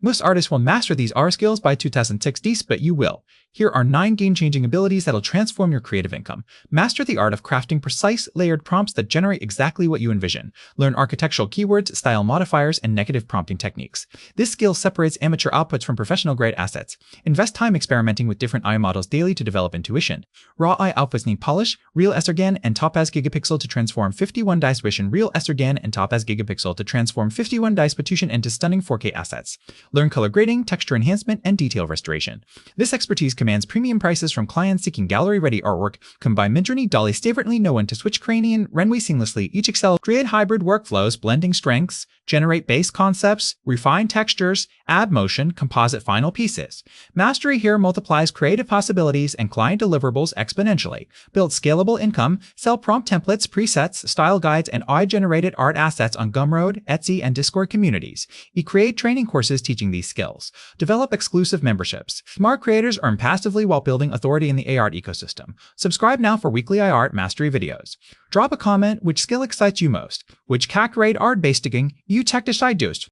Most artists won't master these R skills by 2060s, but you will. Here are 9 game-changing abilities that'll transform your creative income. Master the art of crafting precise, layered prompts that generate exactly what you envision. Learn architectural keywords, style modifiers, and negative prompting techniques. This skill separates amateur outputs from professional-grade assets. Invest time experimenting with different AI models daily to develop intuition. Raw AI outputs need polish, real estrogen, and topaz gigapixel to transform 51 dice vision, real estrogen, and topaz gigapixel to transform 51 dice Patution into stunning 4K assets. Learn color grading, texture enhancement, and detail restoration. This expertise commands premium prices from clients seeking gallery-ready artwork. Combine Midjourney, DALL-E, Stavertly, One to switch Cranian, Renway seamlessly. Each excel. Create hybrid workflows, blending strengths, generate base concepts, refine textures, add motion, composite final pieces. Mastery here multiplies creative possibilities and client deliverables exponentially. Build scalable income, sell prompt templates, presets, style guides, and AI-generated art assets on Gumroad, Etsy, and Discord communities. Create training courses teaching these skills. Develop exclusive memberships. Smart creators earn passively while building authority in the AR ecosystem. Subscribe now for weekly art mastery videos. Drop a comment which skill excites you most. Which CAC rate art based you tech decide dost.